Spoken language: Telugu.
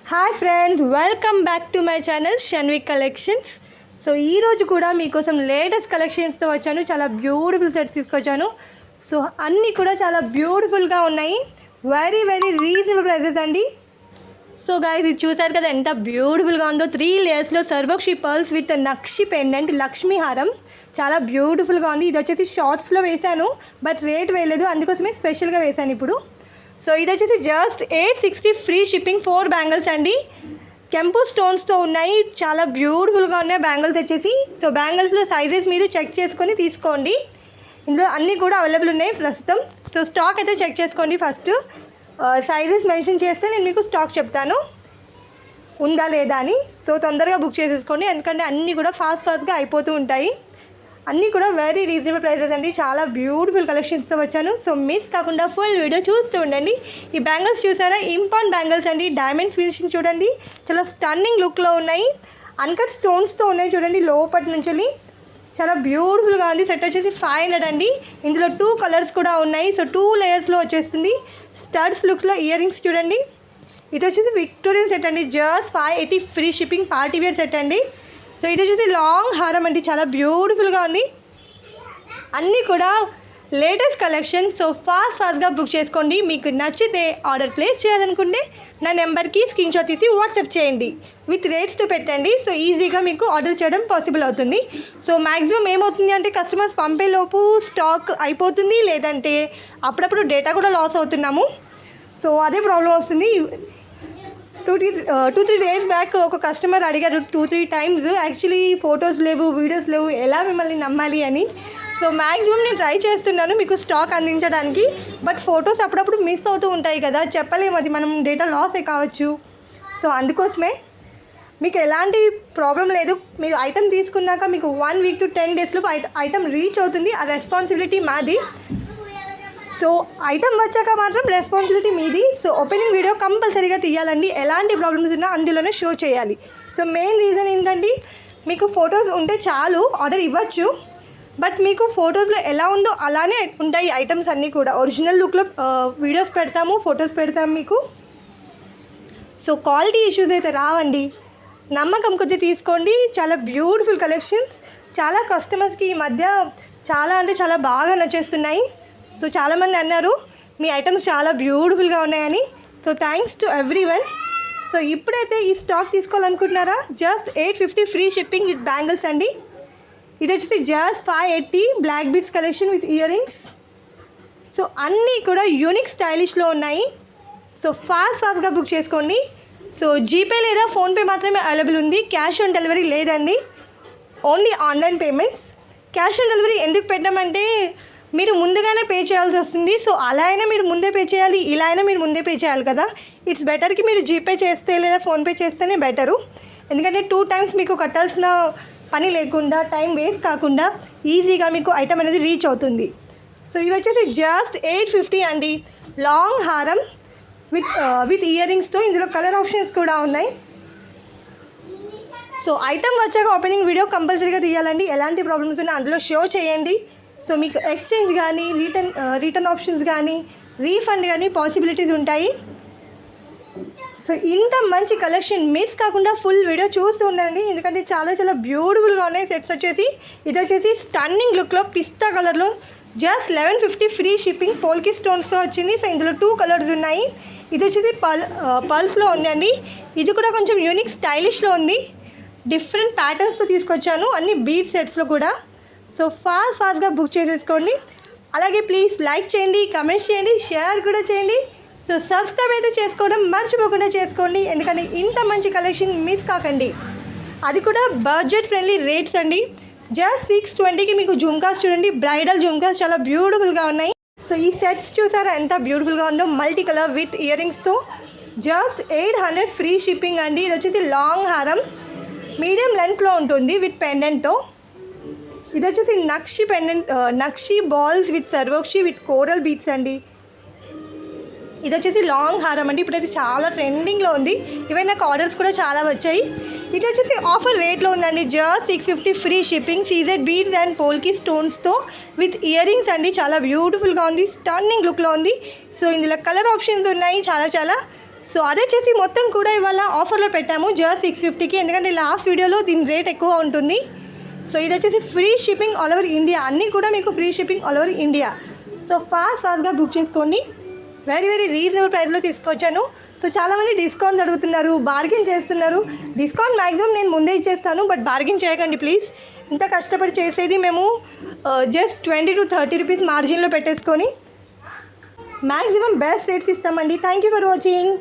Hi friends, welcome back to my channel Shanvik collections. So ఈరోజు కూడా మీకోసం లేటెస్ట్ కలెక్షన్స్తో వచ్చాను. చాలా బ్యూటిఫుల్ సెట్స్ తీసుకొచ్చాను. సో అన్నీ కూడా చాలా బ్యూటిఫుల్గా ఉన్నాయి. వెరీ రీజనబుల్ ప్రైసెస్ అండి. సో గాయ్స్, ఇది చూసారు కదా ఎంత బ్యూటిఫుల్గా ఉందో. 3 లేయర్స్లో సర్వక్షి pearls with nakshi pendant Lakshmi హారం. చాలా బ్యూటిఫుల్గా ఉంది. ఇది వచ్చేసి షార్ట్స్లో వేశాను, బట్ రేట్ వేయలేదు, అందుకోసమే స్పెషల్గా వేశాను ఇప్పుడు. సో ఇది వచ్చేసి జస్ట్ 860 ఫ్రీ షిప్పింగ్. 4 బ్యాంగిల్స్ అండి, కెంపు స్టోన్స్తో ఉన్నాయి. చాలా బ్యూటిఫుల్గా ఉన్నాయి బ్యాంగిల్స్ వచ్చేసి. సో బ్యాంగిల్స్లో సైజెస్ మీరు చెక్ చేసుకొని తీసుకోండి. ఇందులో అన్నీ కూడా అవైలబుల్ ఉన్నాయి ప్రస్తుతం. సో స్టాక్ అయితే చెక్ చేసుకోండి. ఫస్ట్ సైజెస్ మెన్షన్ చేస్తే నేను మీకు స్టాక్ చెప్తాను ఉందా లేదా అని. సో తొందరగా బుక్ చేసేసుకోండి, ఎందుకంటే అన్నీ కూడా ఫాస్ట్గా అయిపోతూ ఉంటాయి. అన్నీ కూడా వెరీ రీజనబుల్ ప్రైసెస్ అండి. చాలా బ్యూటిఫుల్ కలెక్షన్స్తో వచ్చాను. సో మిస్ కాకుండా ఫుల్ వీడియో చూస్తూ ఉండండి. ఈ బ్యాంగిల్స్ చూసారా, ఇంపాన్ బ్యాంగిల్స్ అండి. డైమండ్స్ ఫినిషింగ్ చూడండి, చాలా స్టన్నింగ్ లుక్లో ఉన్నాయి. అన్కట్ స్టోన్స్తో ఉన్నాయి చూడండి లోపటి నుంచి. చాలా బ్యూటిఫుల్గా ఉంది. సెట్ వచ్చేసి 500 అండి. ఇందులో 2 కలర్స్ కూడా ఉన్నాయి. సో 2 లేయర్స్లో వచ్చేస్తుంది. స్టడ్స్ లుక్స్లో ఇయర్ రింగ్స్ చూడండి. ఇది వచ్చేసి విక్టోరియన్ సెట్ అండి. Just 580 free shipping. Party wear set అండి. సో ఇది వచ్చేసి లాంగ్ హారం అండి. చాలా బ్యూటిఫుల్గా ఉంది. అన్నీ కూడా లేటెస్ట్ కలెక్షన్. సో ఫాస్ట్గా బుక్ చేసుకోండి. మీకు నచ్చితే ఆర్డర్ ప్లేస్ చేయాలనుకుంటే నా నెంబర్కి స్క్రీన్ షాట్ తీసి వాట్సాప్ చేయండి. విత్ రేట్స్తో పెట్టండి. సో ఈజీగా మీకు ఆర్డర్ చేయడం పాసిబుల్ అవుతుంది. సో మ్యాక్సిమం ఏమవుతుంది అంటే కస్టమర్స్ పంపేలోపు స్టాక్ అయిపోతుంది, లేదంటే అప్పుడప్పుడు డేటా కూడా లాస్ అవుతున్నాము. సో అదే ప్రాబ్లం వస్తుంది. 2-3 డేస్ బ్యాక్ ఒక కస్టమర్ అడిగారు 2-3 టైమ్స్, యాక్చువల్లీ ఫొటోస్ లేవు, వీడియోస్ లేవు, ఎలా మిమ్మల్ని నమ్మాలి అని. సో మ్యాక్సిమం నేను ట్రై చేస్తున్నాను మీకు స్టాక్ అందించడానికి, బట్ ఫొటోస్ అప్పుడప్పుడు మిస్ అవుతూ ఉంటాయి కదా, చెప్పలేము, అది మనం డేటా లాసే కావచ్చు. సో అందుకోసమే మీకు ఎలాంటి ప్రాబ్లం లేదు. మీరు ఐటమ్ తీసుకున్నాక మీకు 1 వీక్ to 10 డేస్లో ఐటమ్ రీచ్ అవుతుంది. ఆ రెస్పాన్సిబిలిటీ మాది. సో ఐటమ్ వచ్చాక మాత్రం రెస్పాన్సిబిలిటీ మీది. సో ఓపెనింగ్ వీడియో కంపల్సరీగా తీయాలండి. ఎలాంటి ప్రాబ్లమ్స్ ఉన్నా అందులోనే షో చేయాలి. సో మెయిన్ రీజన్ ఏంటంటే మీకు ఫొటోస్ ఉంటే చాలు, ఆర్డర్ ఇవ్వచ్చు, బట్ మీకు ఫొటోస్లో ఎలా ఉందో అలానే ఉంటాయి ఐటమ్స్ అన్నీ కూడా. ఒరిజినల్ లుక్లో వీడియోస్ పెడతాము, ఫొటోస్ పెడతాము మీకు. సో క్వాలిటీ ఇష్యూస్ అయితే రావండి. నమ్మకం కొద్ది తీసుకోండి. చాలా బ్యూటిఫుల్ కలెక్షన్స్. చాలా కస్టమర్స్కి ఈ మధ్య చాలా అంటే చాలా బాగా నచ్చేస్తున్నాయి. సో చాలామంది అన్నారు మీ ఐటమ్స్ చాలా బ్యూటిఫుల్గా ఉన్నాయని. So thanks to everyone. So ఇప్పుడైతే ఈ స్టాక్ తీసుకోవాలనుకుంటున్నారా, just 850 free shipping with bangles అండి. ఇది వచ్చేసి just 580 black beads collection with earrings. So అన్నీ కూడా యూనిక్ స్టైలిష్లో ఉన్నాయి. సో ఫాస్ట్గా బుక్ చేసుకోండి. సో జీపే లేదా ఫోన్పే మాత్రమే అవైలబుల్ ఉంది. క్యాష్ ఆన్ డెలివరీ లేదండి, only online payments. Cash on delivery ఎందుకు పెట్టామంటే మీరు ముందుగానే పే చేయాల్సి వస్తుంది. సో అలా అయినా మీరు ముందే పే చేయాలి, ఇలా అయినా మీరు ముందే పే చేయాలి కదా. ఇట్స్ బెటర్కి మీరు జీపే చేస్తే లేదా ఫోన్పే చేస్తేనే బెటరు. ఎందుకంటే 2 టైమ్స్ మీకు కట్టాల్సిన పని లేకుండా, టైం వేస్ట్ కాకుండా ఈజీగా మీకు ఐటమ్ అనేది రీచ్ అవుతుంది. సో ఇవి వచ్చేసి జస్ట్ 850 అండి. లాంగ్ హారం విత్ ఇయర్ రింగ్స్తో. ఇందులో కలర్ ఆప్షన్స్ కూడా ఉన్నాయి. సో ఐటమ్ వచ్చాక ఓపెనింగ్ వీడియో కంపల్సరీగా తీయాలండి. ఎలాంటి ప్రాబ్లమ్స్ ఉన్నా అందులో షో చేయండి. సో మీకు ఎక్స్చేంజ్ కానీ, రిటర్న్ ఆప్షన్స్ కానీ, రీఫండ్ కానీ పాసిబిలిటీస్ ఉంటాయి. సో ఇంత మంచి కలెక్షన్ మిస్ కాకుండా ఫుల్ వీడియో చూస్తూ ఉండండి, ఎందుకంటే చాలా బ్యూటిఫుల్గా ఉన్నాయి సెట్స్ వచ్చేసి. ఇది వచ్చేసి స్టన్నింగ్ లుక్లో పిస్తా కలర్లో జస్ట్ 1150 ఫ్రీ షిప్పింగ్. పోల్కి స్టోన్స్తో వచ్చింది. సో ఇందులో 2 కలర్స్ ఉన్నాయి. ఇది వచ్చేసి పల్స్లో ఉంది అండి. ఇది కూడా కొంచెం యూనిక్ స్టైలిష్లో ఉంది. డిఫరెంట్ ప్యాటర్న్స్తో తీసుకొచ్చాను, అన్ని బీడ్ సెట్స్లో కూడా. సో ఫాస్ట్గా బుక్ చేసేసుకోండి. అలాగే ప్లీజ్ లైక్ చేయండి, కమెంట్ చేయండి, షేర్ కూడా చేయండి. సో సబ్స్క్రైబ్ అయితే చేసుకోవడం మర్చిపోకుండా చేసుకోండి, ఎందుకంటే ఇంత మంచి కలెక్షన్ మిస్ కాకండి. అది కూడా బడ్జెట్ ఫ్రెండ్లీ రేట్స్ అండి. జస్ట్ 620కి మీకు జుమ్కాస్ చూడండి, బ్రైడల్ జుమ్కాస్ చాలా బ్యూటిఫుల్గా ఉన్నాయి. సో ఈ సెట్స్ చూసారా ఎంత బ్యూటిఫుల్గా ఉందో, మల్టీ కలర్ విత్ ఇయర్ రింగ్స్తో. జస్ట్ 800 ఫ్రీ షిప్పింగ్ అండి. ఇది వచ్చేసి లాంగ్ హారం, మీడియం లెంత్లో ఉంటుంది విత్ పెండెంట్తో. ఇది వచ్చేసి nakshi pendant, nakshi balls with సర్వక్షి విత్ కోరల్ బీట్స్ అండి. ఇది వచ్చేసి లాంగ్ హారం అండి. ఇప్పుడైతే చాలా ట్రెండింగ్లో ఉంది. ఈవెన్ నాకు ఆర్డర్స్ కూడా చాలా వచ్చాయి. ఇది వచ్చేసి ఆఫర్ రేట్లో ఉందండి. Just 650 free shipping. CZ beads and polki స్టోన్స్తో విత్ ఇయర్ రింగ్స్ అండి. చాలా బ్యూటిఫుల్గా ఉంది, స్టన్నింగ్ లుక్లో ఉంది. సో ఇందులో కలర్ ఆప్షన్స్ ఉన్నాయి చాలా. సో అదే చేసి మొత్తం కూడా ఇవాళ ఆఫర్లో పెట్టాము జస్ట్ 650కి, ఎందుకంటే లాస్ట్ వీడియోలో దీని రేట్ ఎక్కువ ఉంటుంది. సో ఇది వచ్చేసి free shipping all over India, అన్నీ కూడా మీకు free shipping all over India. So ఫాస్ట్గా బుక్ చేసుకోండి. వెరీ రీజనబుల్ ప్రైస్లో తీసుకొచ్చాను. సో చాలామంది డిస్కౌంట్స్ అడుగుతున్నారు, బార్గెన్ చేస్తున్నారు. డిస్కౌంట్ మ్యాక్సిమం నేను ముందే ఇచ్చేస్తాను, బట్ బార్గెన్ చేయకండి ప్లీజ్. ఇంత కష్టపడి చేసేది మేము జస్ట్ 20 to 30 రూపీస్ మార్జిన్లో పెట్టేసుకొని మ్యాక్సిమం బెస్ట్ రేట్స్ ఇస్తామండి. Thank you for watching.